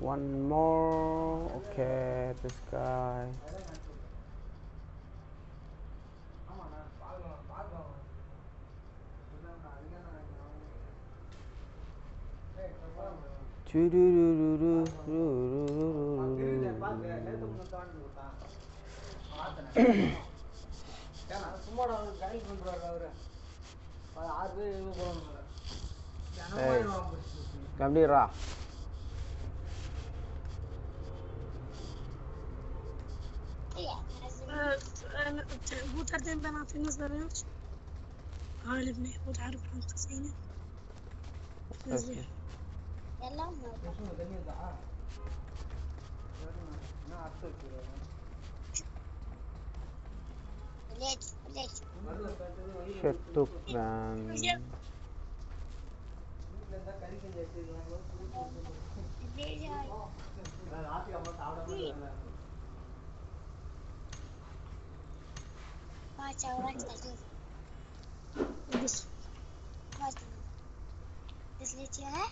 One more. Okay, this guy. Hey, Gambira. هو تردين بنات نزل ريوش غالبني هو تعرف عن تسعينه نزل يلا شكرا. بس ليتيها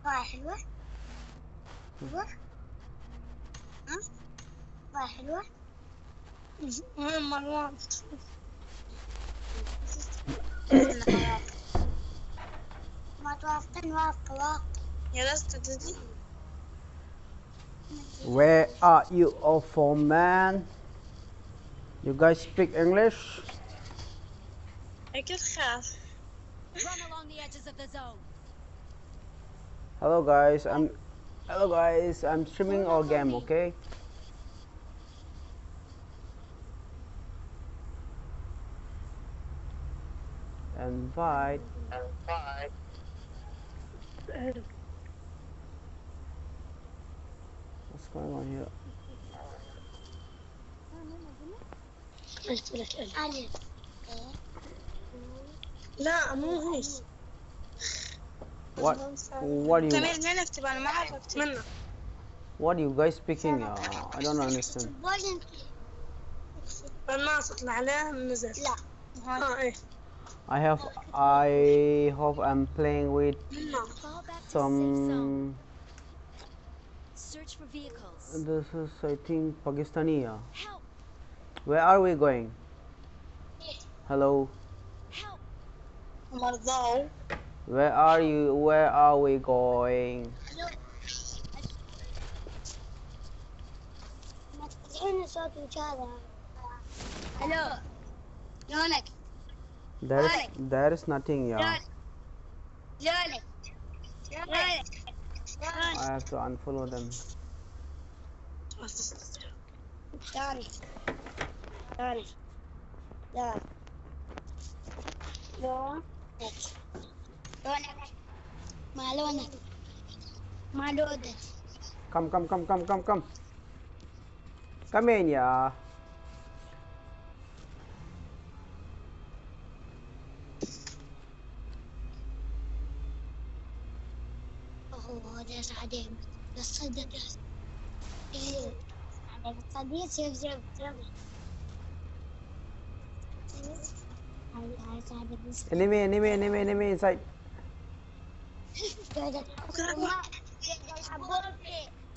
حلوة حلوة ها حلوة مروان ما توافقين واقع يا لست تدري Where are you all from, man? You guys speak English? أكيد خاف Run along the edges of the zone. Hello guys, I'm streaming our game, okay? Invite. What's going on here? ألف لا مو هيك What do you سمير ما نكتب أنا ما أعرف أكتب منه What are you guys speaking? I don't understand. الناس اطلع عليه نزل لا إيه I hope I'm playing with Fall back to safe some. zone. Search for vehicles. This is, I think, Pakistani. Help! Where are we going? Hello. Help! مرضاه Where are you? Where are we going? ما تسمعين صوت وجهها الو لونك There is nothing, yeah. لونك I have to unfollow them. ثاني لا لونك ما لونك ما لونك Come. Come in, yeah. هذا سعدين بس صدق ايه على الصديق يجرب هاي سعدين بس Enemy inside.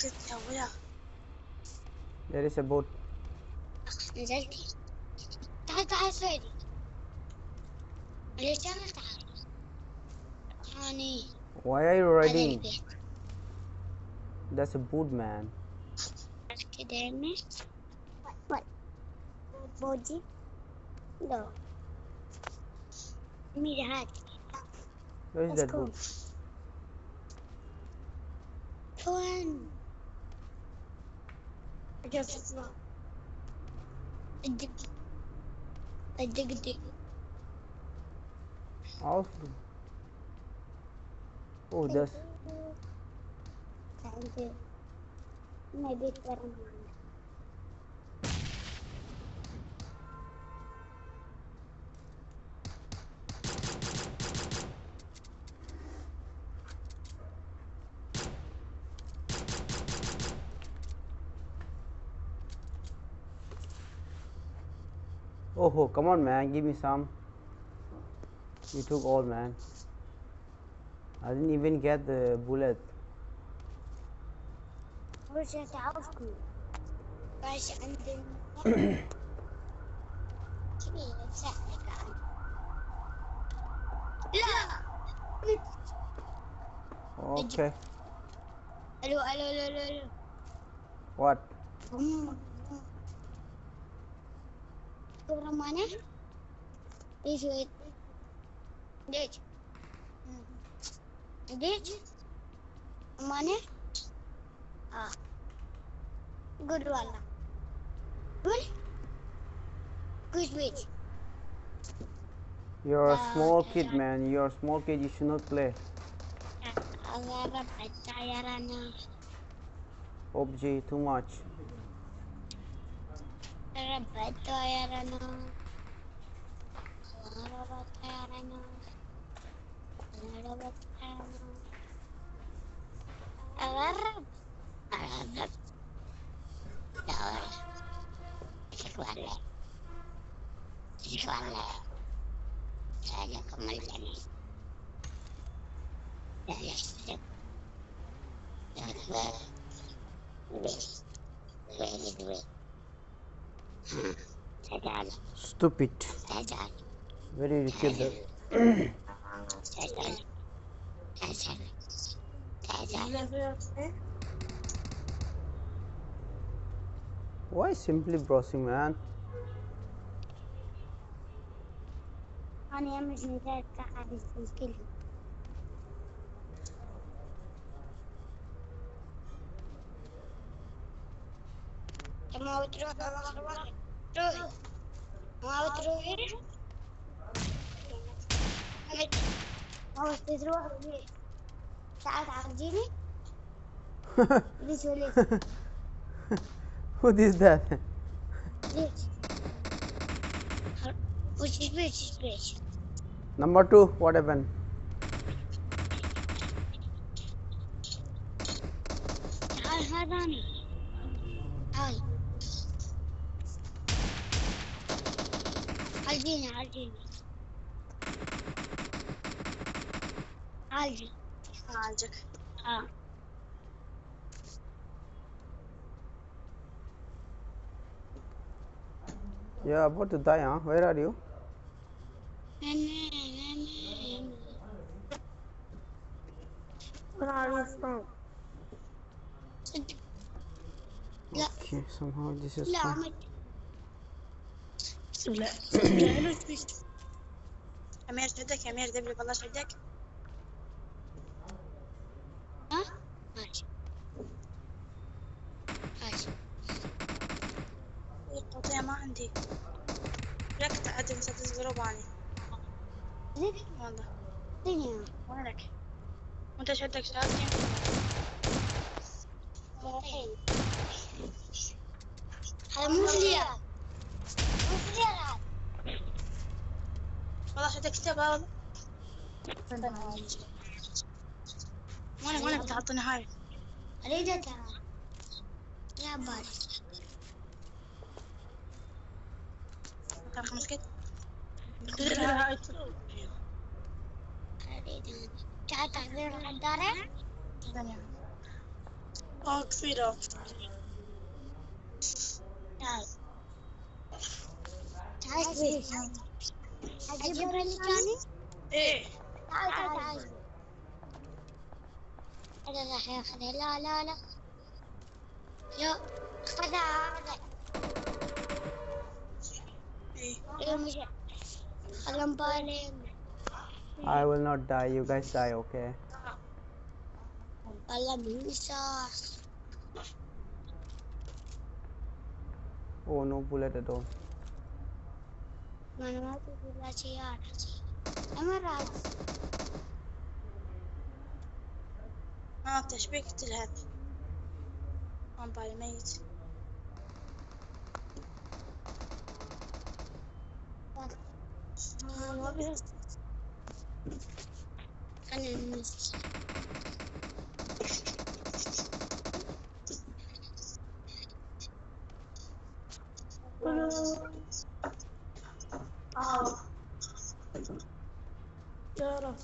كنت وياه There is a boat. نزلتي تعال سعيدي ليش انا تعال هاني Why are you هذا riding? البيت That's a boat, man. كده يعني what بودي لا مين هاد Where is that boat? فين أجلس الدق Also. Oh, that's. عندي ما بيت برا Oh, come on, man. Give me some. You took all, man. I didn't even get the bullet. وش تعرفكم باش عندنا كذي بساعدك أنا. لا Okay. الو الو الو الو What? رمانة ليش ليش ليش رمانة قول والله قول قول بيت You're a small kid, man. You're a small kid. You should not play. أغرب الطيران PUBG, too much. أغرب الطيران أغرب الطيران أغرب الطيران أغرب أغرب شكرا شكرا لكم الجميع لا يحسب Stupid. Where did you kill the? Why simply browsing, man? أنا مش متابعة قاعدة الكل ما بتروح روحي ما بتروحي ما بتروح تعال تعالجيني ليش وليش Who is that? ليش وش بيش Number 2. What happened? تعال هذاني تعال عالجيني عالجي أعالجك. Yeah, about to die, huh? Where are you? لا Okay, somehow this is لا fine. لا أمير شدك يا أمير دبلي والله شدك. ها ماشي القطيع ما عندي. لك تعدي مسدس ضرباني والله. دنيا وينك؟ وأنت شدك شادي؟ هذا مو فلير والله شدك كتاب والله. وينك بتحطني هاي؟ أريد تعال يا بارد كان 5 كت. أريد تعال تحضير الحدارة كثيرة. تعال أجيب اللي ثاني إيه تعال هذا راح ياخذها لا يا خذها هذا إيه مش خلهم بالي I will not die. You guys die, okay? والله من يسار Oh, no bullet at all. ما تقول لا سيارة أما راج تشبيك تلهب. عم بالي ميت. ما بيهز. خلينا نمشي سيارة.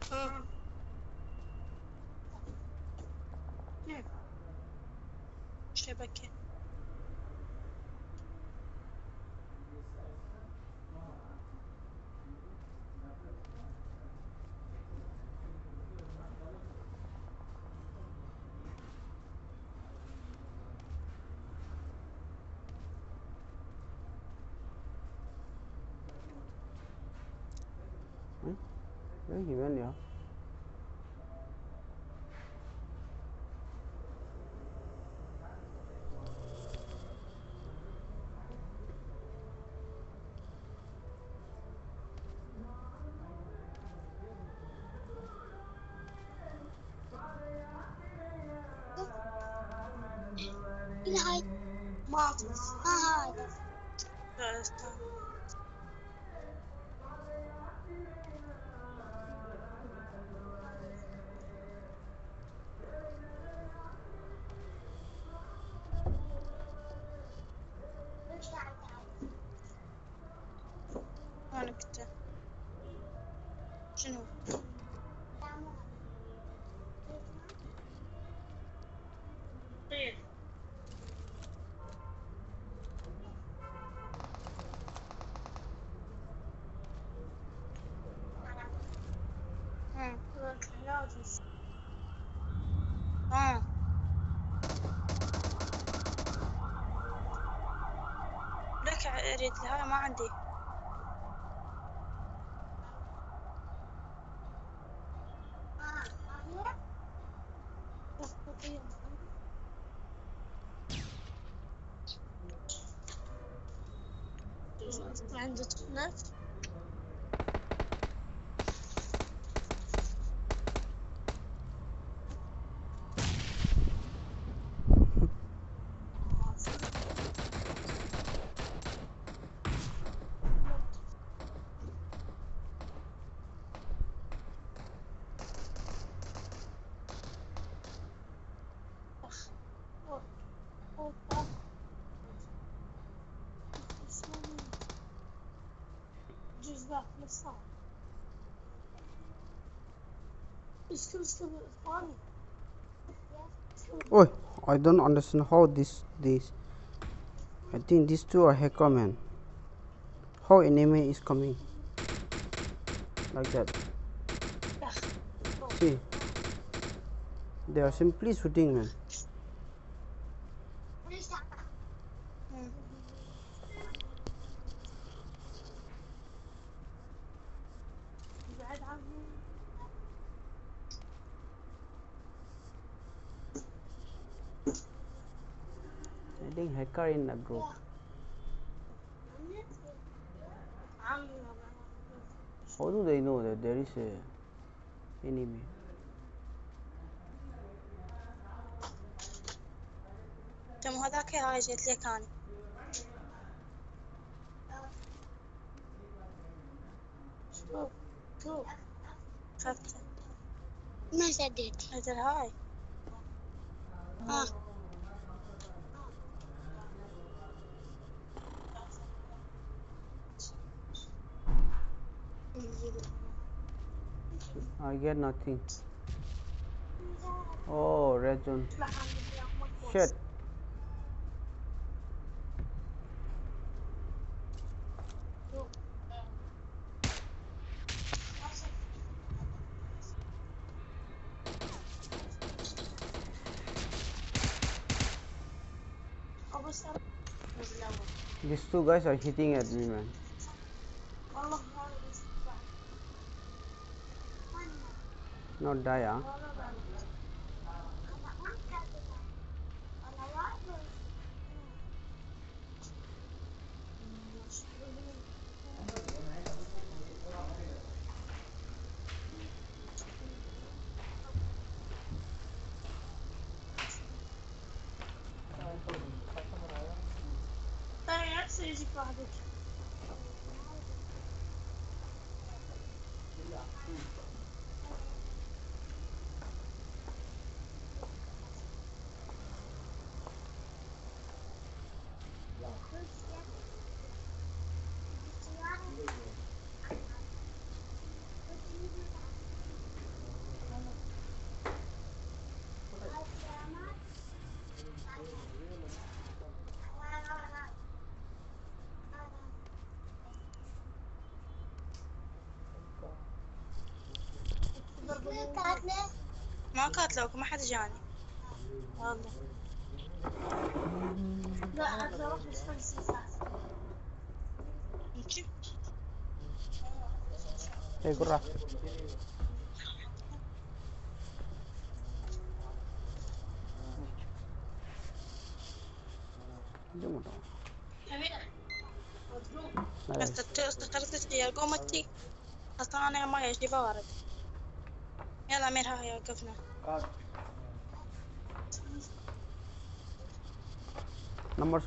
فوق. لا شبكة. Where he went, yeah? هاي معطس. هاي لا استنى. أنا كنت شنو؟ طير. لك أريد هاي ما عندي. عندك نت؟ Oh, I don't understand how this. I think these two are hacker, man. How enemy is coming like that? See, they are simply shooting, man. I think hacker in the group. How do they know that there is a enemy? تم هذاك هاي جت لك أنا. شوف خذته. ما سدد هذا هاي. I get nothing. Oh, red zone. Shit. These two guys are hitting at me, man. Not die, huh? يجيك واحدك. ما قاتلوك، ما حد جاني والله. لا عاد روح بس 5 ساعات. يمكن. Hey, Gurra. بس استقرت يا قومتي. اصلا انا ما يجي بارد. يلا امير ها هي وقفنا. Numbers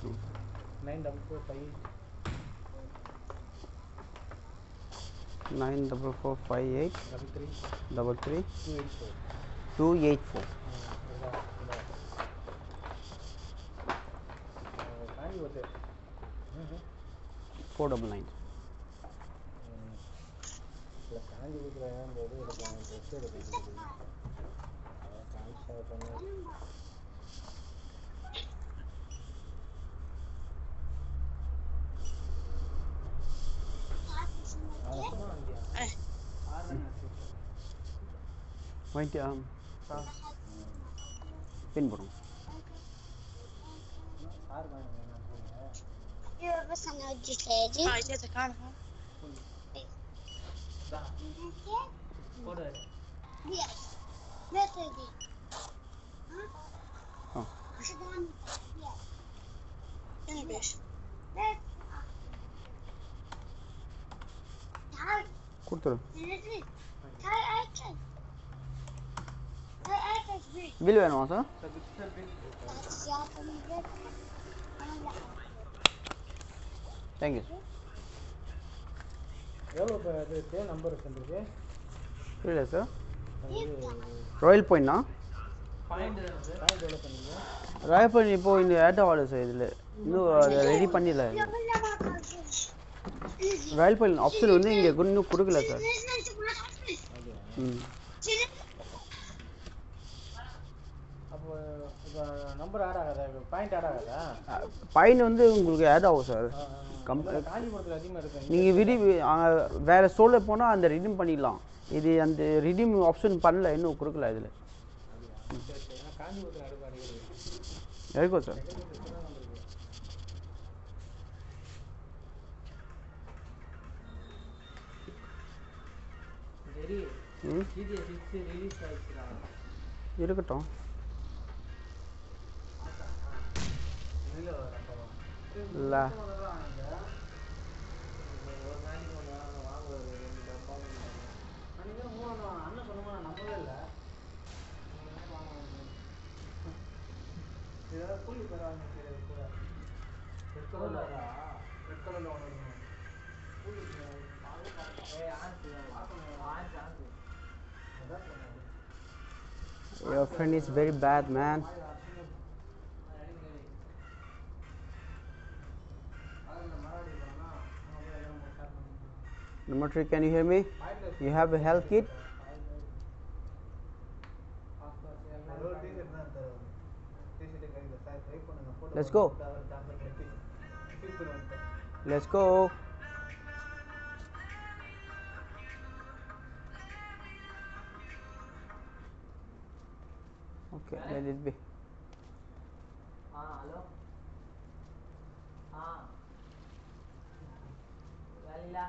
94458 33 284 499. ايه وين فين برو؟ بس انا جيت ليجي. هاي جيتك انا. لا تجي. ها شنو بيش؟ تعال كورتر تعال اكل. تعال اكل بيت. bill வேணுமா sir? Thank you. எவ்வளோ இது number வந்துருக்கு? புரியல sir. Royal பாயிண்ட்னா? Point எவ்வளோ பண்ணீங்க? Royal point இப்போ இந்த add ஆகல சார் இதில். இன்னும் அதை ரெடி பண்ணிடல. ராயல் பாயிண்ட் ஆப்ஷன் வந்து இங்கே இன்னும் கொடுக்கல சார். ம். அப்போ இப்போ நம்பர் ஆட் ஆகாதா? பாயிண்ட் ஆட் ஆகாதா? பாயிண்ட் வந்து உங்களுக்கு ஆட் ஆகும் சார். காஞ்சிபுரத்தில் அதிகமாக இருக்கு. நீங்கள் வேறு ஸ்டோரில் போனால் அந்த ரிடீம் பண்ணிடலாம். இது அந்த ரிடீம் ஆப்ஷன் பண்ணல, இன்னும் கொடுக்கல இதில். காஞ்சிபுரத்தில் அடுப்பாடி இருக்கும் சார். இருக்கட்டும். இல்லை your friend is very bad, man. Number 3, can you hear me? You have a health kit? Let's go. Let's go. Okay, let it be. Hello வேலையிலா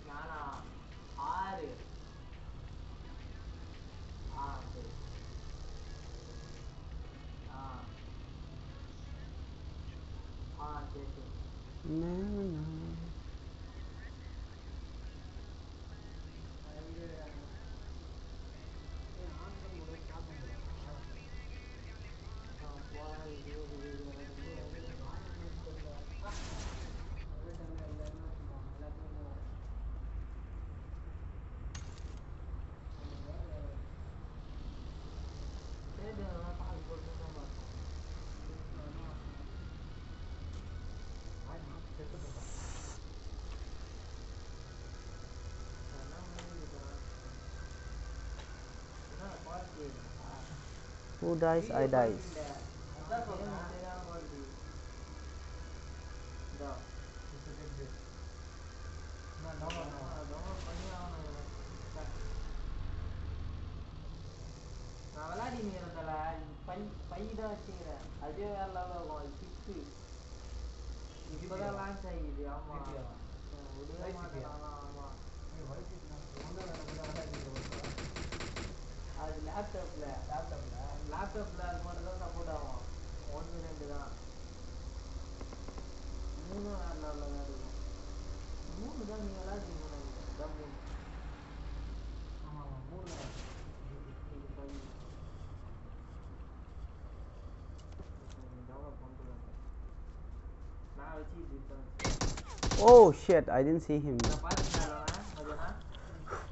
நானா 6 சரி சரி சரி போகலாம் Who dies? I dies. அதான் சொல்றேன் தெரியாம வருது இதோ நான் டவுன்லோட் பண்ணி ஆகணும் நான் விளையாடின்னு இருந்தல பை தான் வச்சுக்கிறேன் அதே வேற லெவலில் இருக்கும் அது சிக்ஸு இப்போதான் லான்ச் ஆகிடுது ஆமாம் விடவே மாட்டேன் ஆமாம் அது லேப்டாப்பில் அது மட்டும் தான் சப்போர்ட் ஆகும் 1 2 தான் 3 வேற லெவலில் தான் இருக்கும் 3 தான் நீங்கள் விளையாடுறீங்க தான் 3 ஆமாம் 3 இது பை டெவலப் பண்ணுறேன் நான் வச்சுக்கிட்டு இருக்கேன் Oh shit, I didn't see him. நான் பார்த்துட்டேன் அதுனா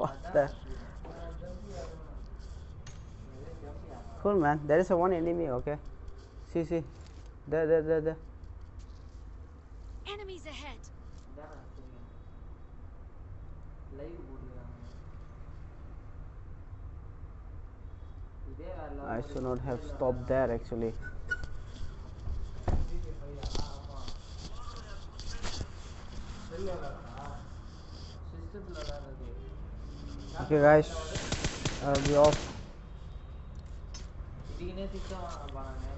What the? Cool man, there is a one enemy, okay? See. There. Enemies ahead. இதானா தெரியும் லைவ் போட்டுருக்காங்க இதே வேற I should not have stopped there actually. சிஸ்டத்தில் விளையாடுறது Okay guys, I'll be off. இதுக்குன்னே சிஸ்டம் வாங்கினாங்க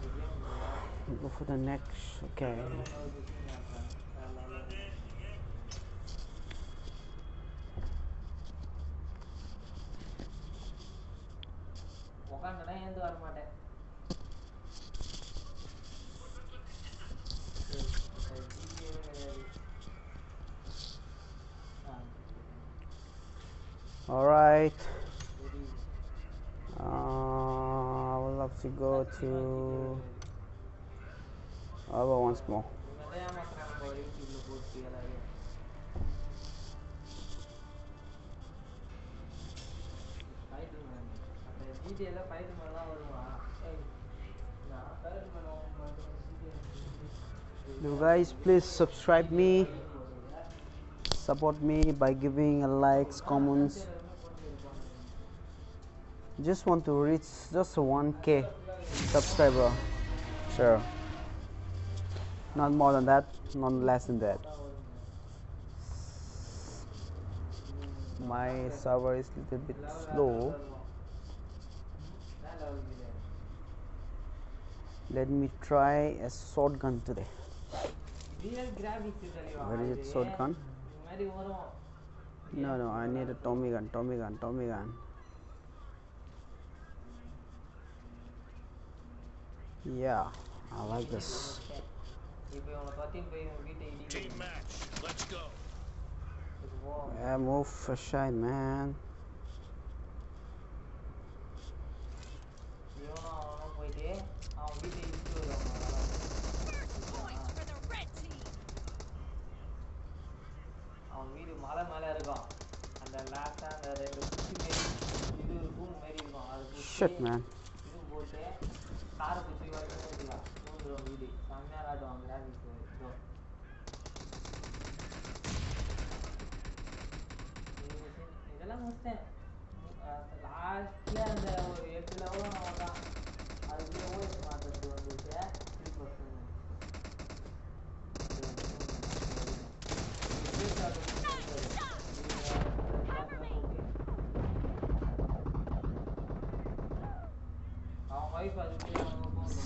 Go for the next. Okay. உட்காந்துனா ஏந்து வர மாட்டேன் All right. I would love to go to over once more. You guys please subscribe me, support me by giving a likes, comments. Just want to reach just 1k subscriber. Sure, not more than that, not less than that. My server is little bit slow. Let me try a shotgun today. Where is it, shotgun? No, I need a Tommy gun. Yeah, I like this. Team match, let's go. Yeah, move for shine, man. Points for the red team. அவன் வீடு மலை மேலே இருக்கும் அந்த லாஸ்ட்டாக அந்த 2 குச்சி மாரி இது ஒரு தூண் மாரி இருக்கும் அது Shit, man. இது போட்டு காரை குச்சி வரைக்கும் வச்சுக்கலாம் தூண்டுறோம் வீடு செம்மையாக காட்டுவாங்க கிராஃபிக்ஸ் இதோ இதெல்லாம் முடிச்சிட்டேன் லாஸ்ட்டில் அந்த ஒரு 8 லெவலும் நான் தான் அதுக்குள்ளே ஓஎஸ் மாற்றுறது வந்துட்டு 3%.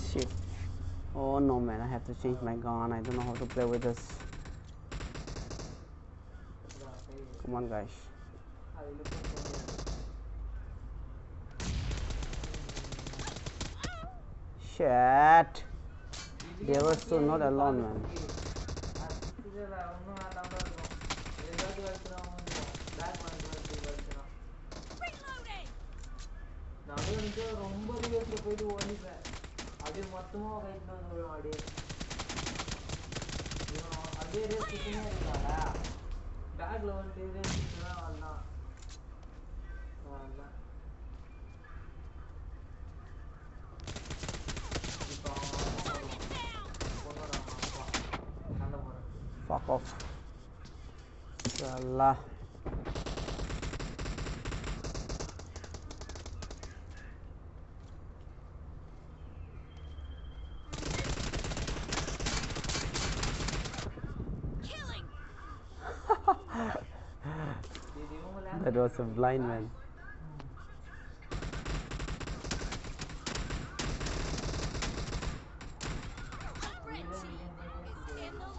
Shit. Oh no, man, I have to change my gun. I don't know how to play with this. Come on, guys. Shit. They were still not alone, man. Reloading. ரொம்ப ரிவர்ஸில் போயிட்டு ஓடிப்பேன் அப்படியே மொத்தமாக கைட்டு வந்து விழும் அப்படியே அப்படியே ரேஸ் சுற்றினே இருக்காடா பேக்கில் வந்துட்டு ரேஸ் சுற்றினா வரலாம் இப்போ சண்டை போடுறது Fuck off. Salah. That was a blind man. Red team is in the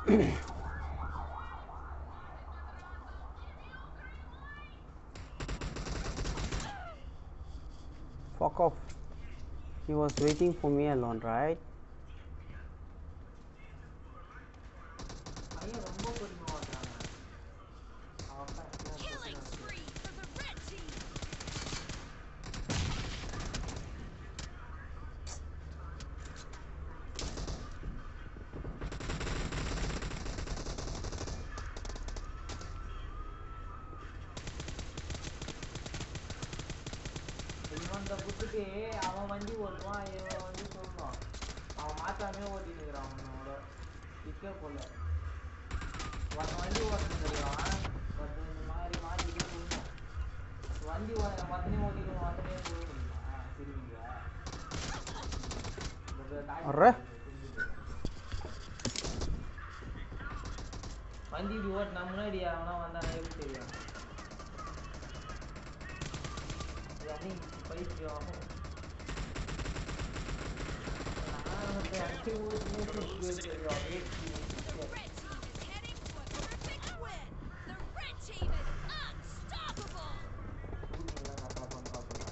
lead. Fuck off. He was waiting for me alone, right? பையன் ரொம்ப பொறுமை மாட்டாங்க. அவன் Killing spree for the red team. இவன்கிட்ட கொடுத்துட்டு அவன் வண்டி ஓட்டுவான், இவன் வண்டி சொல்லணும். அவன் மாத்தாமே ஓட்டிட்டு இருக்கிறான் அவனோட இப்பே போல. ஒருத்தன் வண்டி ஓட்டுறது தெரியும், ஒருத்தன் இந்த மாதிரி மாட்டிக்கிட்டே சொல்லணும். வண்டி மொத்தனையும் ஓட்டிட்டு மொத்தனையும் சொல்ல முடியுமா? சரிங்க Arre. வண்டி இப்படி ஓட்டினா முன்னாடி அவனா வந்தானா எப்படி தெரியும்? பைத்தியம். நான் வந்து அடி ஓட்டினே தெரியும். The red team is heading to a perfect win. The red team is unstoppable. வீட்டுலாம் கரெக்டாக பண்ணுறாப்புல.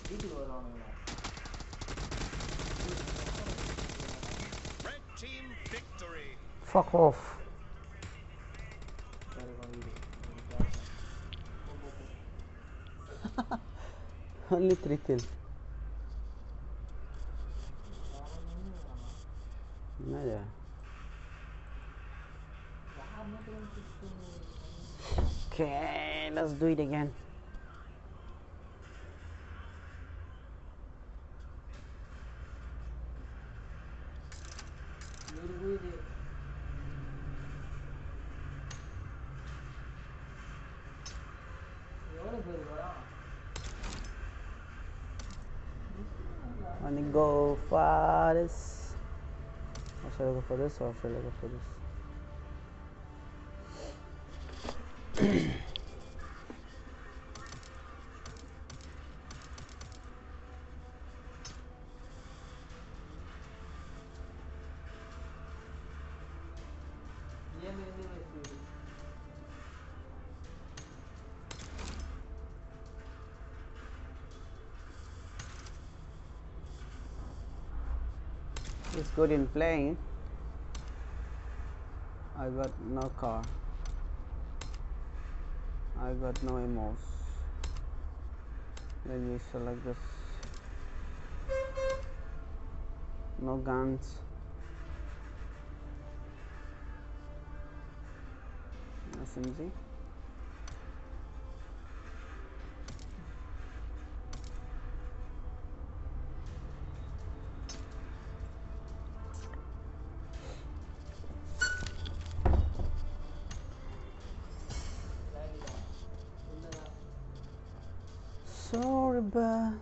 வீட்டுக்கு வருவானுங்க. Red team victory. Fuck off. Only 3 kills. Yeah. Okay, let's do it again. Want to go for this? Or should I go for this or should I go for this? It's good in playing. I got no car. I got no emos. Then we select this. No guns. SMG. Sorry, but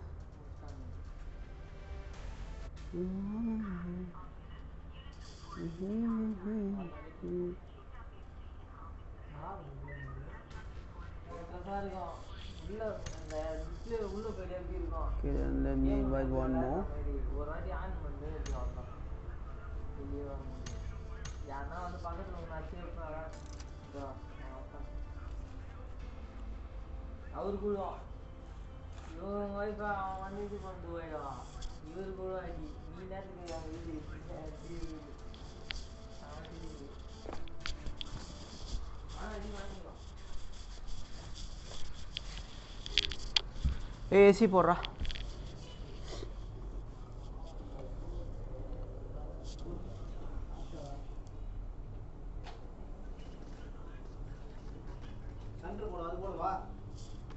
okay, then let me invite one more. ஒரு வாட்டி on பண்ணு அவ்வளோதான் வெளியே வர முடியும். யாருன்னா வந்து பக்கத்தில் ஒன்று அடிச்சிருப்பாங்க. அவரு கூடுவோம் இவன் ஒய்ஃபை அவன் வந்து இது பண்ணிட்டு போயிடுவான். இவரு கூட அடி நீ நேரத்துக்கு அவன் வீடு அடி வாங்கிக்கலாம். AC போடுறா.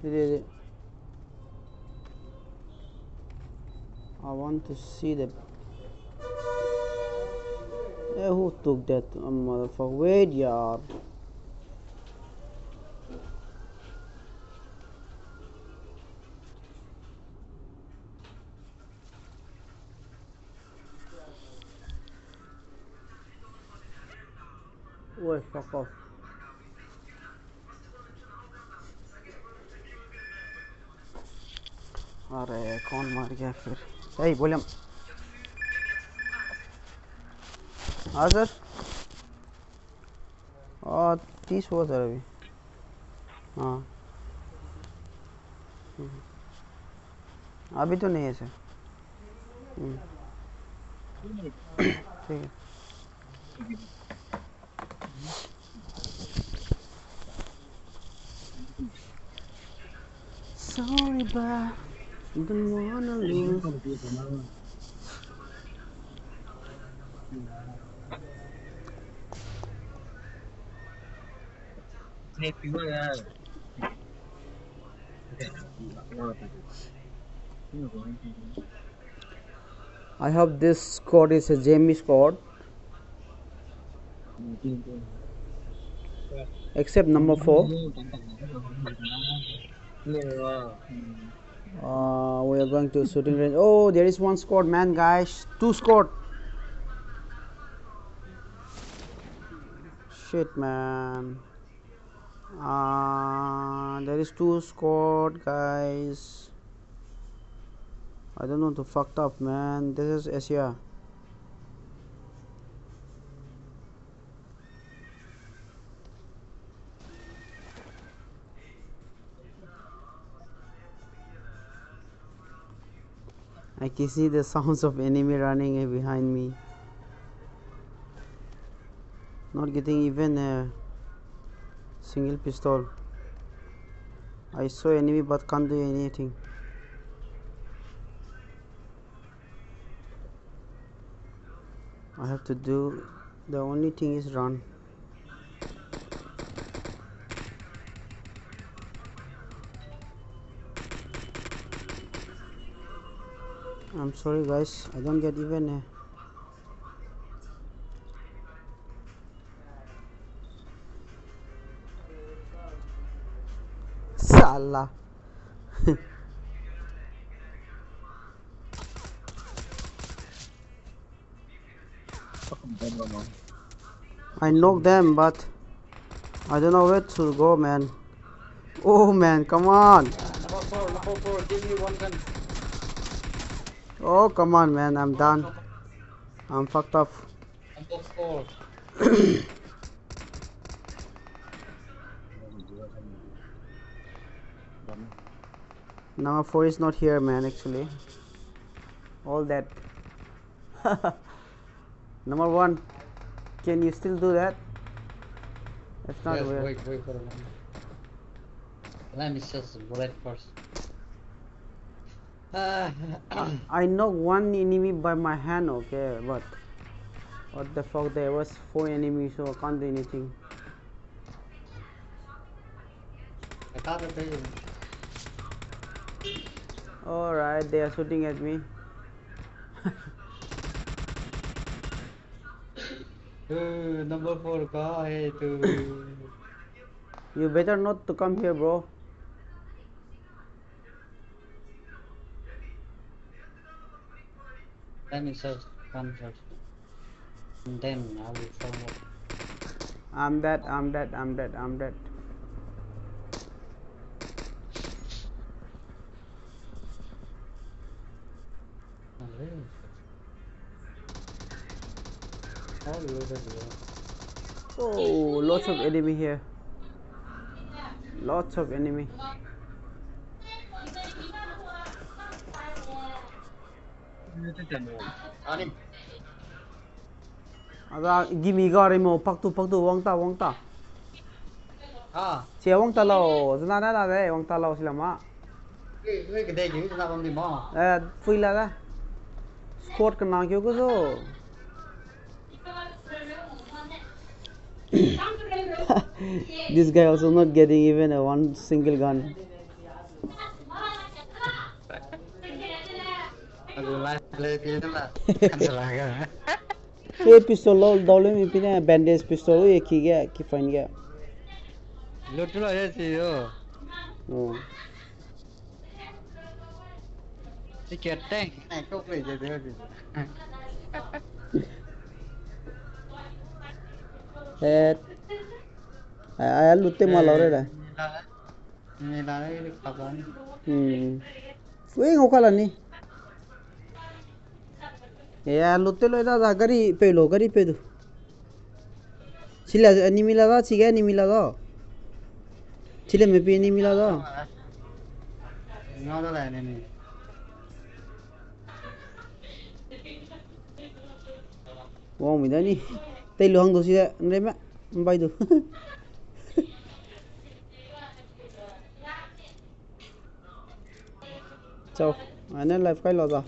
இது I want to see the. Hey, who took that motherfucker? Wait, yaar. ओए fuck off. अरे कौन मार गया फिर? Hey बोलिए. हाँ सर. 30 हुआ सर अभी. हाँ. अभी तो नहीं है सर. ठीक है. Sorry but don't wanna lose. I hope this squad is a Jamie squad. Except number 4. We are going to shooting range. Oh, there is one squad, man, guys. 2 squad. Shit, man. There is 2 squad, guys. I don't know the fucked up, man. This is Asia. I can see the sounds of enemy running behind me. Not getting even a single pistol. I saw enemy but can't do anything. I have to do, the only thing is run. I'm sorry guys, I don't get even a Salah. I knocked them but I don't know where to go, man. Oh man, come on. Number 4, give me one gun. Oh come on, man, I'm done. I'm fucked up. Number 4. Number 4 is not here, man, actually. All that. Number 1, can you still do that? That's not Yes, weird. wait for a moment. Let me just bullet first. I knocked one enemy by my hand, okay, but what the fuck, there was 4 enemies, so I can't do anything. I got it there. Alright, they are shooting at me. Number 4 ka hai tu. You better not to come here, bro. Let me just come first. And then I will follow. I'm dead, I'm dead, I'm dead, I'm dead. Oh, really? All loaded here. Oh, lots of enemy here. Lots of enemy. Give me got him. Pak tu, wang ta. Ah, Chia wang ta lo, zna da de, wang ta lo sila ma. cái đây chứ chúng ta không đi mò. Phui la da. Squad ka na kyo ko so. This guy also not getting even a one single gun. Aku live itu lah. Kan salah kan? Hey pistol lo, dole mi pina bandage pistol ye ki gaya, ki find gaya. Loot lo ya sih yo. Oh. Si keteng, kau boleh jadi tu. Head. Ay lutte malore Nila ini kapan? Fue ngokala ni. Ya lutte lo da gari pedo. Sila ni milada siga ni milada. Sila me pe ni milada. No lo la ini. Wow midani. Tay lo hang do sida nrema bai do. Chào, anh ấy live cái lo ra.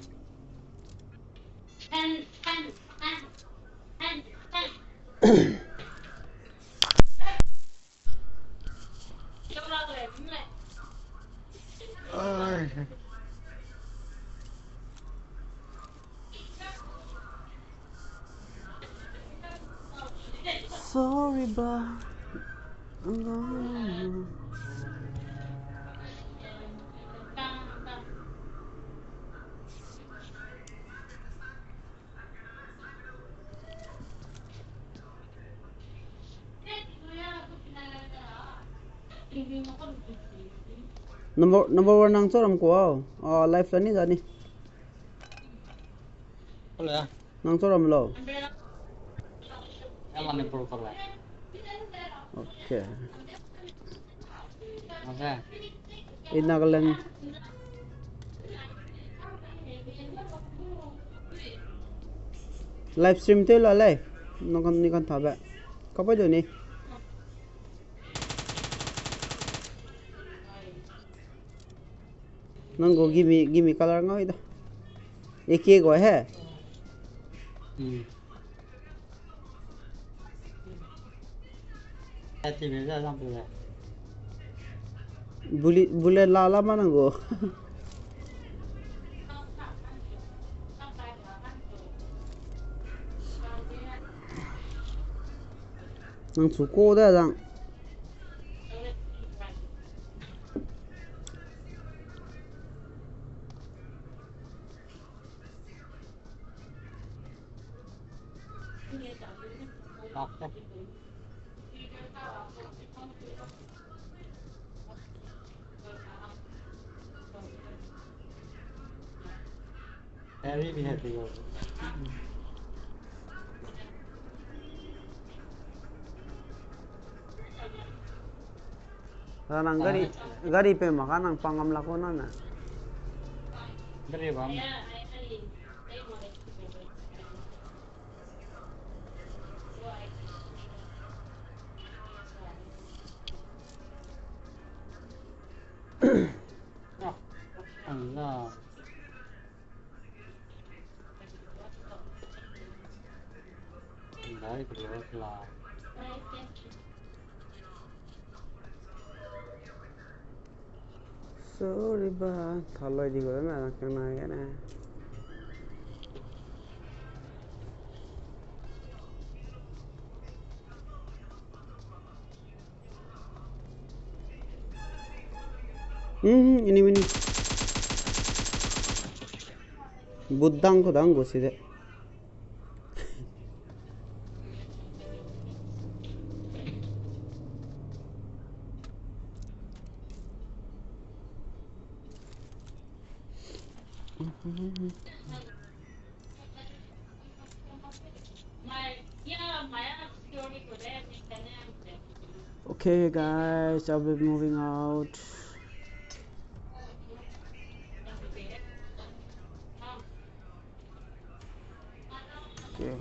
Sorry, but number one nang soram ko live la ni jani Boleh. nang soram lo Yang mana perlu kalau? okay Masa? inagalan live stream te la live nang ni kan thaba kapai do ni nang go give me color ngai da ek go hai Hati beda sampai. bullet la mana go nang su ko da dang Very happy. nang gari pe makan nang pangam lakona na Dari bang. Allah. Dari kedua lah. sorry ba thaloi di gore na kana ya na ini buddang ko dang goside okay guys I'll be moving out okay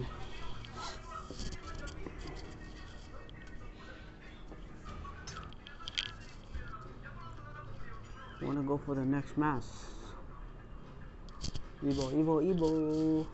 wanna go for the next match Evo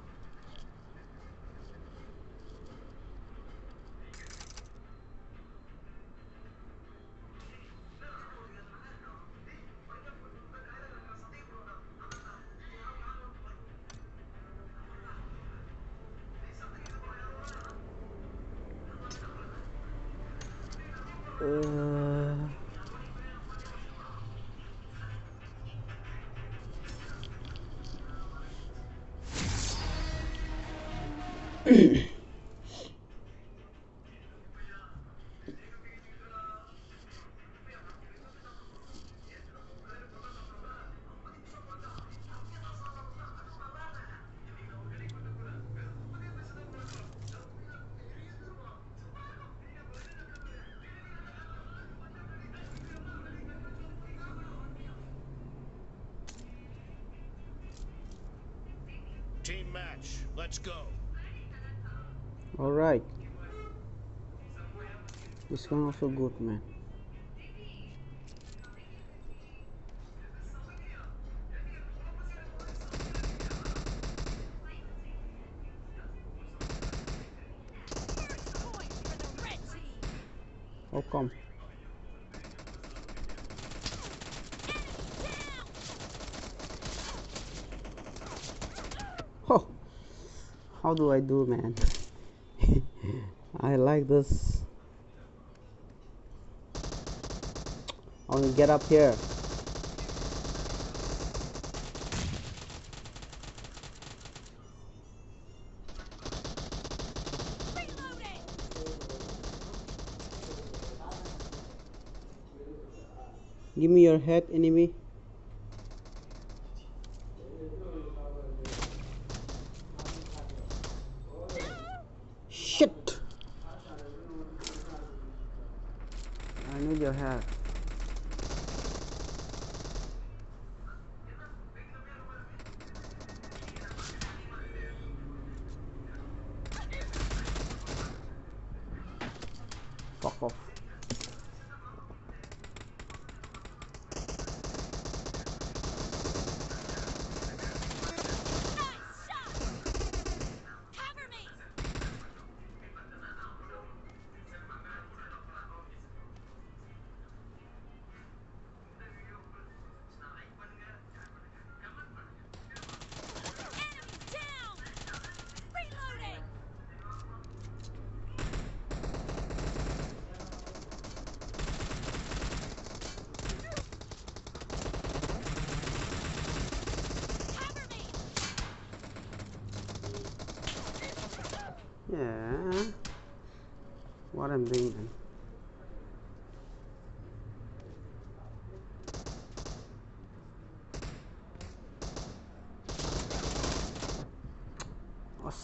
Team match. Let's go. All right. This one also good, man. Point for the red team. How come? Oh, how do I do, man? I like this. I want to get up here. Reloading. Give me your head, enemy. Shit! I need your head. Fuck off. Nice shot. Cover me. Enemy down. Reloading. Cover me. Yeah. What I'm doing then? Us.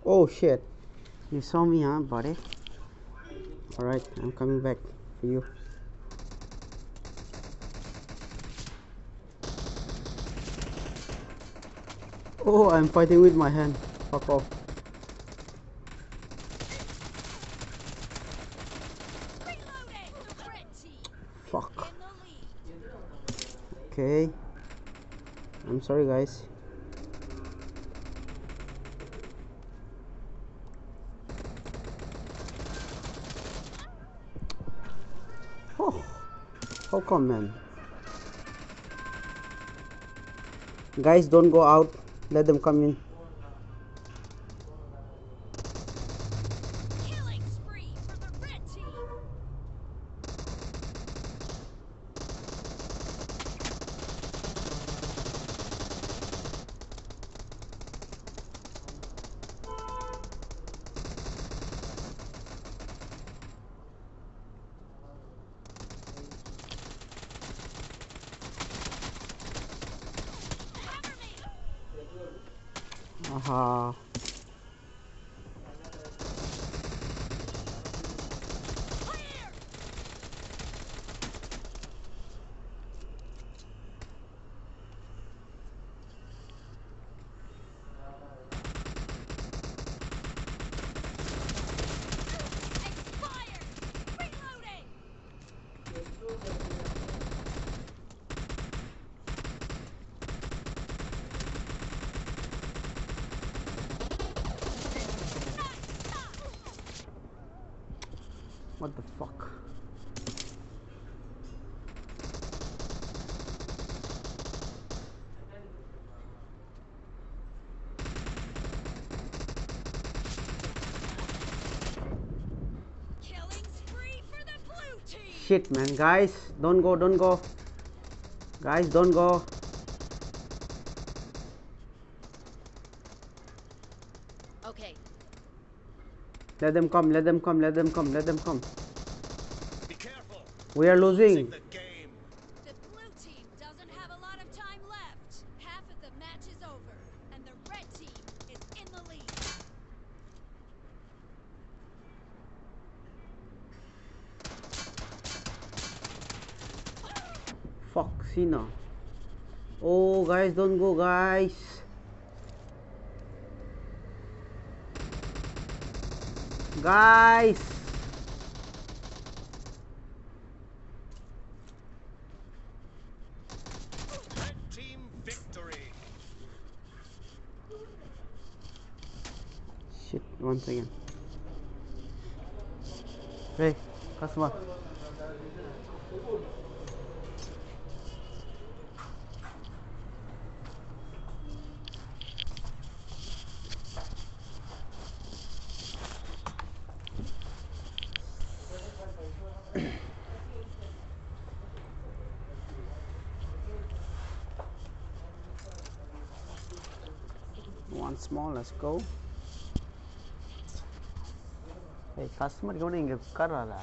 Oh shit. You saw me, huh, buddy? Alright, I'm coming back for you. Oh, I'm fighting with my hand. Fuck off. Reloading. The red team Fuck. in the lead. Okay. I'm sorry, guys. Oh, how come, man? Guys, don't go out. Let them come in. Killing spree for the red team. Cover me. Aha. Clear. Expired. Reloading. Nice shot. What the fuck? Killing spree for the blue team. Shit, man. Guys, don't go, don't go. Guys, don't go. Okay. Let them come, let them come, let them come, let them come. Be careful. We are losing. The game. The blue team doesn't have a lot of time time left. Half of the match is over, and the red team is in the lead. Fuck, Cena. Oh, guys, don't go, guys. Guys. Red team victory. Shit, once again. Hey, customer. One small, let's go. Hey, customer, go to உட்கார்றாரா?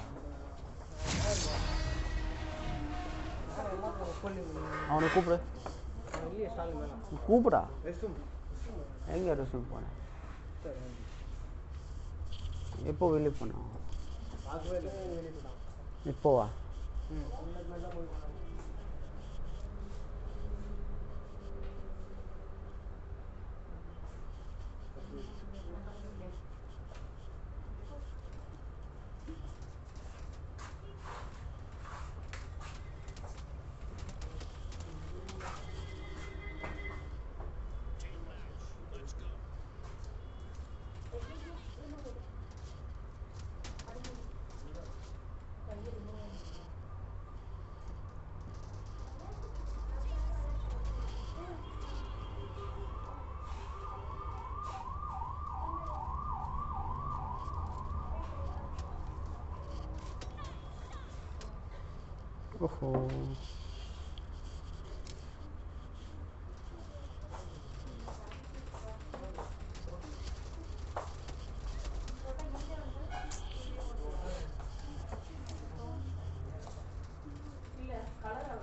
அவனை கூப்பிடு. கூப்பிடா. எங்கே rest போனேன்? எப்போ வெளியே போனோம்? இப்போவா?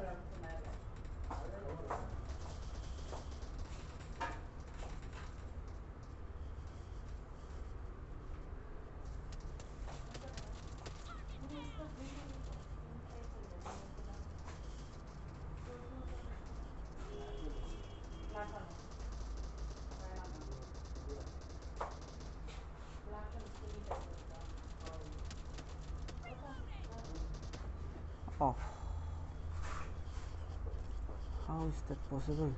Team match. Let's go. Oh. Oh, how is that possible?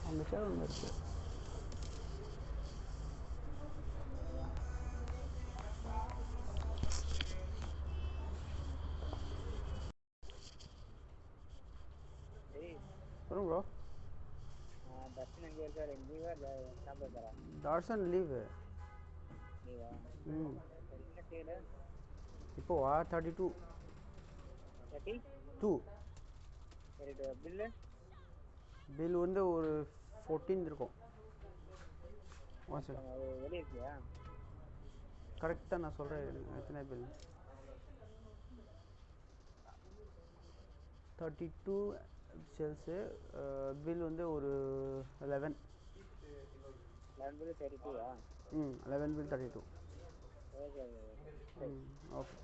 அந்த சேர் ஒன்று இருக்கு. சொல்லுங்க ப்ரோ. டார்சன் லீவு. இப்போவா 32 பில் வந்து ஒரு 14 இருக்கும். கரெக்டாக நான் சொல்கிறேன் எத்தனை பில். 32 ஷெல்ஸு, பில் வந்து ஒரு 11. 11 bill 32. Okay.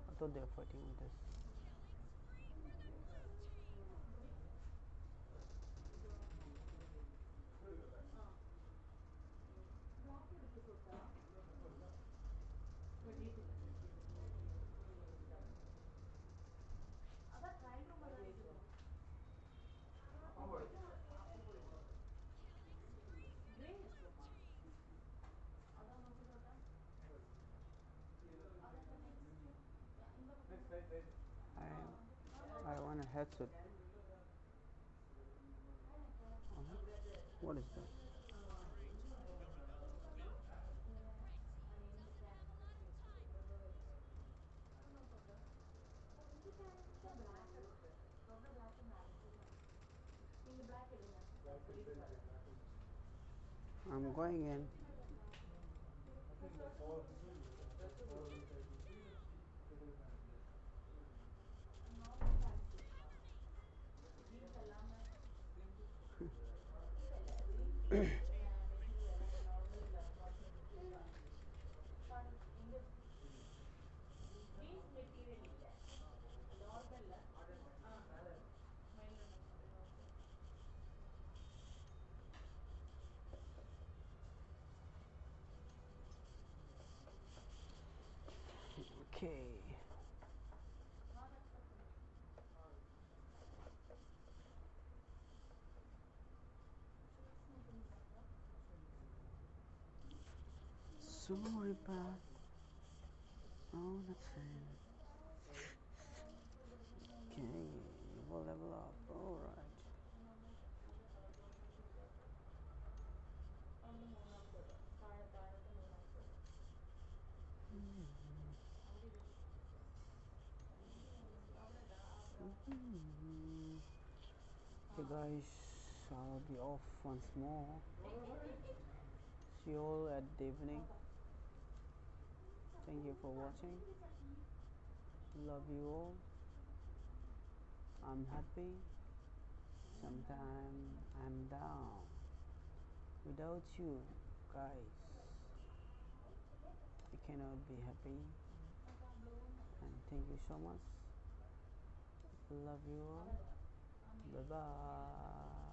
I thought they were fighting with us. headset. What is that? Great. You're about to win. The red team doesn't have a lot of time left. I'm going in. Cover me! Okay. Sorry about all the time. Okay, we'll level up. Alright. Okay guys, I'll be off once more. See you all at the evening. Thank you for watching. Love you all. I'm happy. Sometimes I'm down. Without you guys, I cannot be happy. And thank you so much. Love you all. Bye bye.